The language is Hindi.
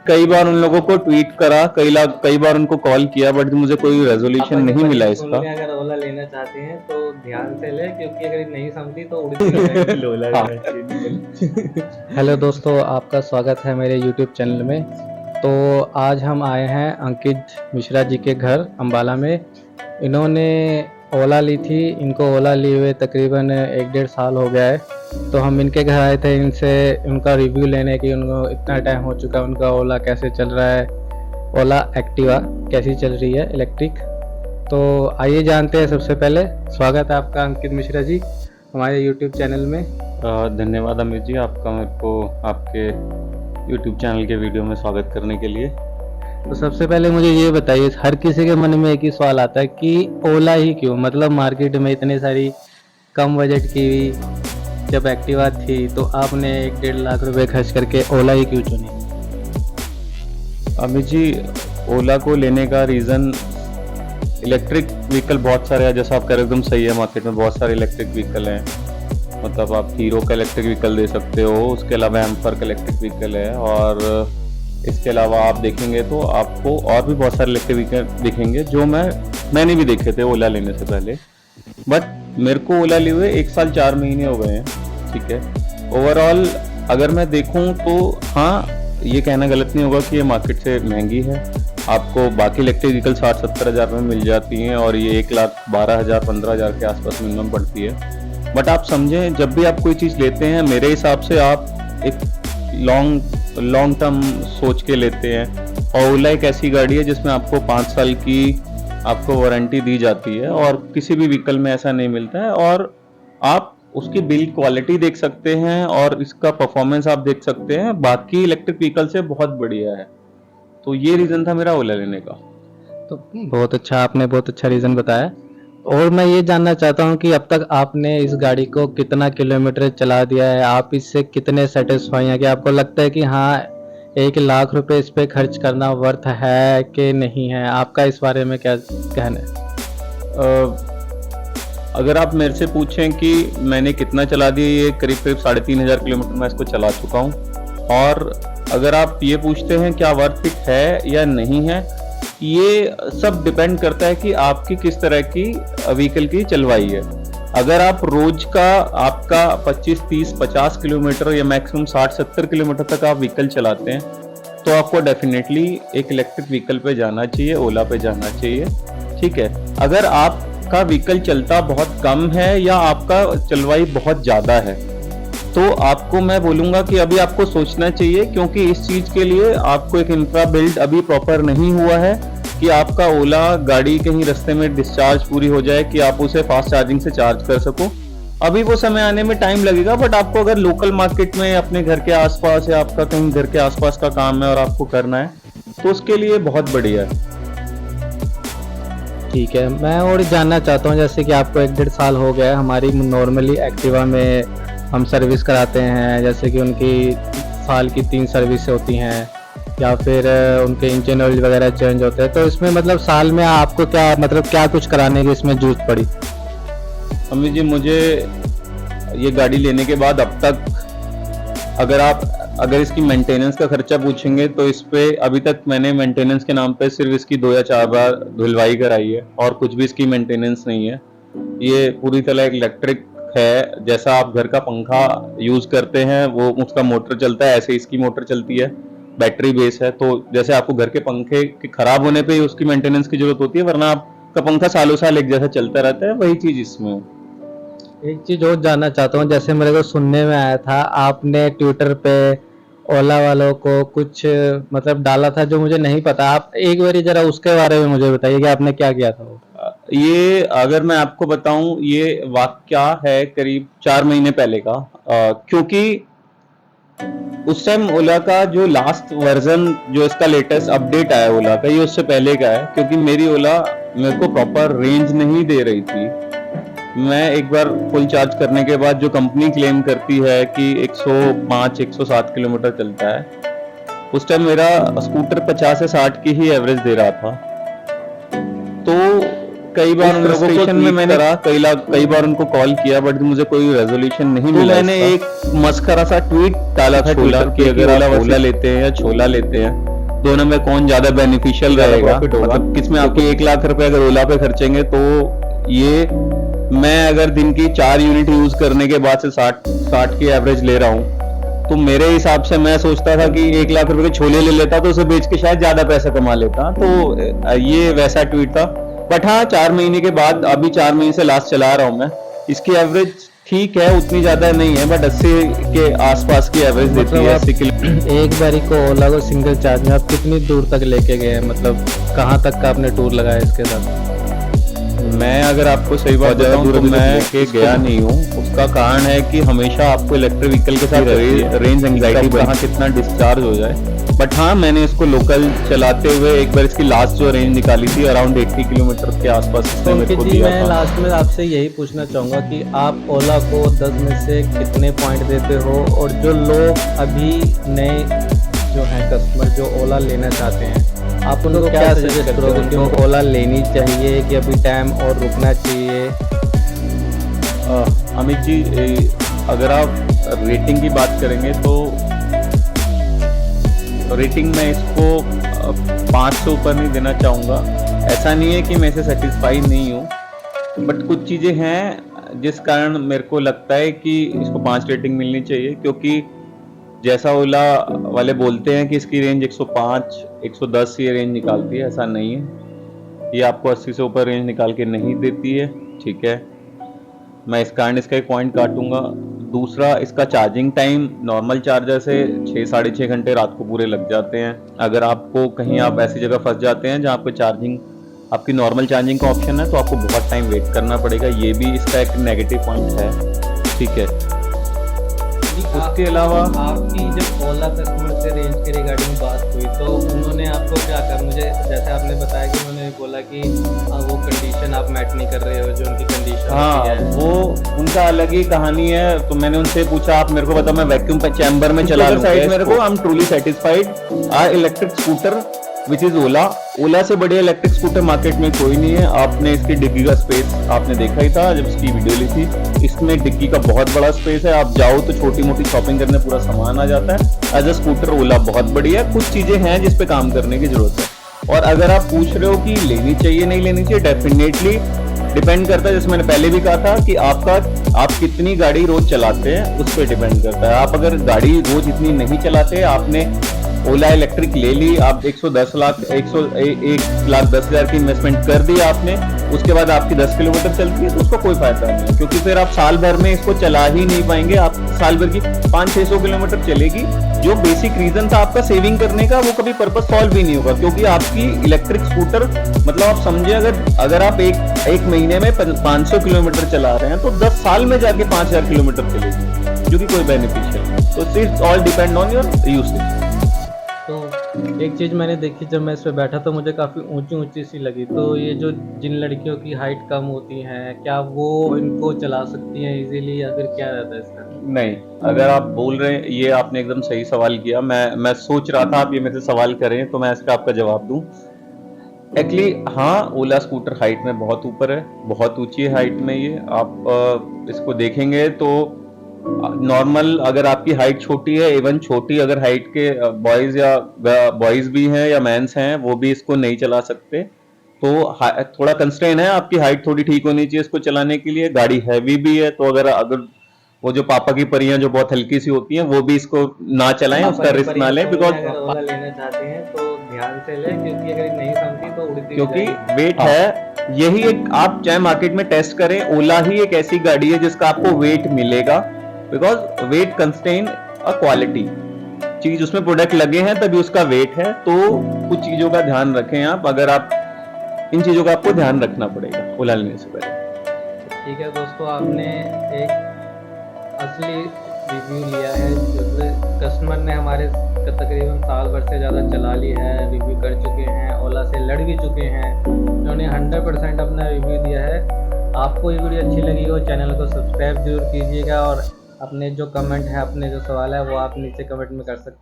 कई बार उन लोगों को ट्वीट करा, कई बार उनको कॉल किया, बट मुझे कोई रेजोल्यूशन नहीं मिला इसका। अगर ओला लेना चाहते हैं तो ध्यान से ले, क्योंकि अगर नहीं समझी तो उड़ती रहेगी। हेलो दोस्तों, आपका स्वागत है मेरे YouTube चैनल में। तो आज हम आए हैं अंकित मिश्रा जी के घर अंबाला में। इन्होंने ओला ली थी, इनको ओला लिए हुए तकरीबन 1-1.5 साल हो गया है। तो हम इनके घर आए थे इनसे उनका रिव्यू लेने की, उनको इतना टाइम हो चुका है, उनका ओला कैसे चल रहा है, ओला एक्टिवा कैसी चल रही है इलेक्ट्रिक। तो आइए जानते हैं। सबसे पहले स्वागत है आपका अंकित मिश्रा जी हमारे YouTube चैनल में। धन्यवाद अमित जी, आपका मेरे को आपके YouTube चैनल के वीडियो में स्वागत करने के लिए। तो सबसे पहले मुझे ये बताइए, हर किसी के मन में एक ही सवाल आता है कि ओला ही क्यों, मतलब मार्केट में इतनी सारी कम बजट की जब एक्टिवा थी तो आपने 1-1.5 लाख रुपए खर्च करके ओला ही क्यों चुनी? अमित जी, ओला को लेने का रीज़न, इलेक्ट्रिक व्हीकल बहुत सारे हैं, जैसा आप कह रहे हो एकदम सही है। मार्केट में बहुत सारे इलेक्ट्रिक व्हीकल हैं, मतलब आप हीरो का इलेक्ट्रिक व्हीकल दे सकते हो, उसके अलावा एम्फर का इलेक्ट्रिक व्हीकल है, और इसके अलावा आप देखेंगे तो आपको और भी बहुत सारे इलेक्ट्रिक व्हीकल दिखेंगे जो मैंने भी देखे थे ओला लेने से पहले। बट मेरे को ओला लिए हुए 1 साल 4 महीने हो गए हैं, ठीक है। ओवरऑल अगर मैं देखूं तो हाँ, ये कहना गलत नहीं होगा कि ये मार्केट से महंगी है। आपको बाकी इलेक्ट्रिक व्हीकल 60-70 हज़ार में मिल जाती हैं, और ये 1,12,000-15,000 के आसपास मिनिमम पड़ती है। बट आप समझें, जब भी आप कोई चीज़ लेते हैं, मेरे हिसाब से आप एक लॉन्ग टर्म सोच के लेते हैं। और ओला एक ऐसी गाड़ी है जिसमें आपको 5 साल की आपको वारंटी दी जाती है, और किसी भी व्हीकल में ऐसा नहीं मिलता है। और आप उसकी बिल्ड क्वालिटी देख सकते हैं और इसका परफॉर्मेंस आप देख सकते हैं, बाकी इलेक्ट्रिक व्हीकल से बहुत बढ़िया है। तो ये रीज़न था मेरा ओला लेने का। तो बहुत अच्छा, आपने बहुत अच्छा रीज़न बताया। और मैं ये जानना चाहता हूँ कि अब तक आपने इस गाड़ी को कितना किलोमीटर चला दिया है, आप इससे कितने सेटिस्फाई हैं, कि आपको लगता है कि हाँ 1 लाख रुपए इस पे खर्च करना वर्थ है कि नहीं है? आपका इस बारे में क्या कहना है? अगर आप मेरे से पूछें कि मैंने कितना चला दिया, ये करीब 3,500 किलोमीटर मैं इसको चला चुका हूँ। और अगर आप ये पूछते हैं क्या वर्थ इट है या नहीं है, ये सब डिपेंड करता है कि आपकी किस तरह की व्हीकल की चलवाई है। अगर आप रोज का आपका 25, 30, 50 किलोमीटर या मैक्सिमम 60-70 किलोमीटर तक आप व्हीकल चलाते हैं, तो आपको डेफिनेटली एक इलेक्ट्रिक व्हीकल पे जाना चाहिए, ओला पे जाना चाहिए, ठीक है। अगर आपका व्हीकल चलता बहुत कम है या आपका चलवाई बहुत ज़्यादा है, तो आपको मैं बोलूँगा कि अभी आपको सोचना चाहिए, क्योंकि इस चीज़ के लिए आपको एक इंफ्रा बिल्ड अभी प्रॉपर नहीं हुआ है कि आपका ओला गाड़ी कहीं रास्ते में डिस्चार्ज पूरी हो जाए कि आप उसे फास्ट चार्जिंग से चार्ज कर सको। अभी वो समय आने में टाइम लगेगा। बट आपको अगर लोकल मार्केट में अपने घर के आसपास या आपका कहीं घर के आसपास का काम है और आपको करना है, तो उसके लिए बहुत बढ़िया है। ठीक है, मैं और जानना चाहता हूँ, जैसे कि आपको 1-1.5 साल हो गया है, हमारी नॉर्मली एक्टिवा में हम सर्विस कराते हैं, जैसे कि उनकी साल की 3 सर्विस होती हैं, या फिर उनके इंजन ऑयल वगैरह चेंज होते हैं। तो इसमें मतलब साल में आपको क्या, मतलब क्या कुछ कराने की इसमें जरूरत पड़ी? अमित जी, मुझे ये गाड़ी लेने के बाद अब तक अगर इसकी मेंटेनेंस का खर्चा पूछेंगे तो इस पे अभी तक मैंने मेंटेनेंस के नाम पे सिर्फ इसकी 2 या 4 बार धुलवाई कराई है, और कुछ भी इसकी मेंटेनेंस नहीं है। ये पूरी तरह इलेक्ट्रिक है। जैसा आप घर का पंखा यूज करते हैं, वो उसका मोटर चलता है, ऐसे इसकी मोटर चलती है, बैटरी बेस है। तो जैसे आपको घर के पंखे के खराब होने पे उसकी मेंटेनेंस की जरूरत होती है, वरना आपका पंखा सालों साल एक जैसा चलता रहता है, वही चीज इसमें। एक चीज और जानना चाहता हूँ, जैसे मेरे को सुनने में आया था आपने ट्विटर पे ओला वालों को कुछ मतलब डाला था जो मुझे नहीं पता। आप एक बार जरा उसके बारे में मुझे बताइए कि आपने क्या किया था वो। ये अगर मैं आपको बताऊं, ये वाकया है करीब 4 महीने पहले का, क्योंकि उस टाइम ओला का जो लास्ट वर्जन, जो इसका लेटेस्ट अपडेट आया ओला का, ये उससे पहले का है। क्योंकि मेरी ओला मेरे को प्रॉपर रेंज नहीं दे रही थी। मैं एक बार फुल चार्ज करने के बाद, जो कंपनी क्लेम करती है कि 105-107 किलोमीटर चलता है, उस टाइम मेरा स्कूटर 50 से 60 की ही एवरेज दे रहा था। तो कई बार उन लोगों को में मैंने कई बार उनको कॉल किया, बट मुझे कोई रेजोल्यूशन नहीं मिला। मैंने एक मस्करा सा ट्वीट डाला था ट्विटर कि अगर आप ओला लेते हैं या छोला लेते हैं, दोनों में कौन ज्यादा बेनिफिशियल रहेगा, मतलब किसमें आपके 1 लाख रुपए अगर ओला पे खर्चेंगे, तो ये मैं अगर दिन की 4 यूनिट यूज करने के बाद से 60 की एवरेज ले रहा हूँ, तो मेरे हिसाब से मैं सोचता था कि 1 लाख रुपए के छोले ले लेता तो उसे बेच के शायद ज्यादा पैसा कमा लेता। तो ये वैसा ट्वीट था। बट हाँ, 4 महीने के बाद, अभी 4 महीने से लास्ट चला रहा हूँ मैं, इसकी एवरेज ठीक है, उतनी ज्यादा नहीं है, बट 80 के आसपास की एवरेज देती है। 80 किलो एक बारी को ओला को सिंगल चार्ज में आप कितनी दूर तक लेके गए, मतलब कहाँ तक का आपने टूर लगाया इसके साथ? मैं अगर आपको सही बात बताऊं तो मैं के गया नहीं हूँ। उसका कारण है कि हमेशा आपको इलेक्ट्रिक व्हीकल के साथ रेंज एंग्जाइटी कहाँ कितना डिस्चार्ज हो जाए। बट हाँ, मैंने इसको लोकल चलाते हुए एक बार इसकी लास्ट जो रेंज निकाली थी अराउंड 80 किलोमीटर के आसपास। तो मैं लास्ट में आपसे यही पूछना चाहूँगा कि आप ओला को 10 में से कितने पॉइंट देते हो, और जो लोग अभी नए जो हैं कस्टमर जो ओला लेना चाहते हैं, आप उनको क्या सजेस्ट करोगे कि उनको ओला लेनी चाहिए कि अभी टाइम और रुकना चाहिए? अमित जी, अगर आप रेटिंग की बात करेंगे तो रेटिंग मैं इसको 5 से ऊपर नहीं देना चाहूँगा। ऐसा नहीं है कि मैं इसे सेटिस्फाई नहीं हूँ, बट कुछ चीज़ें हैं जिस कारण मेरे को लगता है कि इसको 5 रेटिंग मिलनी चाहिए, क्योंकि जैसा ओला वाले बोलते हैं कि इसकी रेंज 105, 110 ये रेंज निकालती है, ऐसा नहीं है। ये आपको 80 से ऊपर रेंज निकाल के नहीं देती है, ठीक है। मैं इस कारण इसका एक पॉइंट काटूंगा। दूसरा, इसका चार्जिंग टाइम नॉर्मल चार्जर से 6 साढ़े 6 घंटे रात को पूरे लग जाते हैं। अगर आपको कहीं आप ऐसी जगह फंस जाते हैं जहाँ आपको चार्जिंग, आपकी नॉर्मल चार्जिंग का ऑप्शन है, तो आपको बहुत टाइम वेट करना पड़ेगा। ये भी इसका एक नेगेटिव पॉइंट है, ठीक है। उसके अलावा आपकी जब ओला कस्टमर से रेंज के रिगार्डिंग बात हुई तो उन्होंने आपको क्या कहा? मुझे जैसे आपने बताया कि उन्होंने बोला कि वो कंडीशन आप मैच नहीं कर रहे हो, जो उनकी कंडीशन हाँ, वो उनका अलग ही कहानी है। तो मैंने उनसे पूछा, आप मेरे को बताओ, मैं वैक्यूम चैम्बर में चला लूं मेरे को, I am truly satisfied. Our electric scooter which is Ola से बढ़िया इलेक्ट्रिक स्कूटर मार्केट में कोई नहीं है। आपने इसकी डिग्गी का स्पेस आपने देखा ही था जब इसकी वीडियो ली थी। इसमें डिग्गी का बहुत बड़ा स्पेस है, आप जाओ तो छोटी मोटी शॉपिंग करने पूरा सामान आ जाता है। एज अ स्कूटर ओला बहुत बढ़िया है। कुछ चीजें हैं जिस पे काम करने की जरूरत है। और अगर आप पूछ रहे हो कि लेनी चाहिए नहीं लेनी चाहिए, डेफिनेटली डिपेंड करता है, जैसे मैंने पहले भी कहा था कि आप कितनी गाड़ी रोज चलाते हैं उस पर डिपेंड करता है। आप अगर गाड़ी रोज इतनी नहीं चलाते, आपने ओला इलेक्ट्रिक ले ली, आप 1 लाख 10 हज़ार की इन्वेस्टमेंट कर दी आपने, उसके बाद आपकी 10 किलोमीटर चलती है तो उसका कोई फायदा नहीं, क्योंकि फिर आप साल भर में इसको चला ही नहीं पाएंगे। आप साल भर की 500-600 किलोमीटर चलेगी। जो बेसिक रीजन था आपका सेविंग करने का, वो कभी पर्पस सॉल्व भी नहीं होगा, क्योंकि आपकी इलेक्ट्रिक स्कूटर, मतलब आप समझे, अगर आप एक महीने में 500 किलोमीटर चला रहे हैं तो 10 साल में जाके 5000 किलोमीटर चलेगी, जो कि कोई बेनिफिशियल नहीं। तो it's all depend on your usage. तो एक चीज़ मैंने देखी जब मैं इस पे बैठा तो मुझे काफ़ी ऊंची ऊंची सी लगी। तो ये जो जिन लड़कियों की हाइट कम होती है, क्या वो इनको चला सकती हैं इजीली, या फिर क्या रहता है इसका? नहीं, अगर आप बोल रहे हैं, ये आपने एकदम सही सवाल किया। मैं सोच रहा था आप ये मेरे से सवाल करें तो मैं इसका आपका जवाब दूं। एक्चुअली हाँ, ओला स्कूटर हाइट में बहुत ऊपर है, बहुत ऊंची हाइट में ये। आप इसको देखेंगे तो नॉर्मल, अगर आपकी हाइट छोटी है, इवन छोटी अगर हाइट के बॉयज भी हैं या मेंस हैं, वो भी इसको नहीं चला सकते। तो थोड़ा कंस्ट्रेन है, आपकी हाइट थोड़ी ठीक होनी चाहिए इसको चलाने के लिए। गाड़ी हैवी भी है, तो अगर वो जो पापा की परियां जो बहुत हल्की सी होती हैं, वो भी इसको ना चलाएं, उसका रिस्क ना लें। बिकॉज ओला लेना चाहते हैं तो ध्यान से लें, क्योंकि अगर नहीं समझी तो उड़ती, क्योंकि वेट है। यही एक, आप चाहे मार्केट में टेस्ट करें, ओला ही एक ऐसी गाड़ी है जिसका आपको वेट मिलेगा। बिकॉज वेट कंस्टेन अ क्वालिटी, चीज उसमें प्रोडक्ट लगे हैं तभी उसका वेट है। तो कुछ चीजों का ध्यान रखें आप, अगर आप इन चीजों का आपको ध्यान रखना पड़ेगा ओला लेने से पहले। ठीक है दोस्तों, आपने एक असली रिव्यू लिया है। कस्टमर ने हमारे तकरीबन साल भर से ज़्यादा चला ली है, रिव्यू कर चुके हैं, ओला से लड़ भी चुके हैं, उन्होंने 100% अपना रिव्यू दिया है। आपको ये वीडियो अच्छी लगी हो, चैनल को सब्सक्राइब जरूर कीजिएगा, और अपने जो कमेंट है, अपने जो सवाल है, वो आप नीचे कमेंट में कर सकते हैं।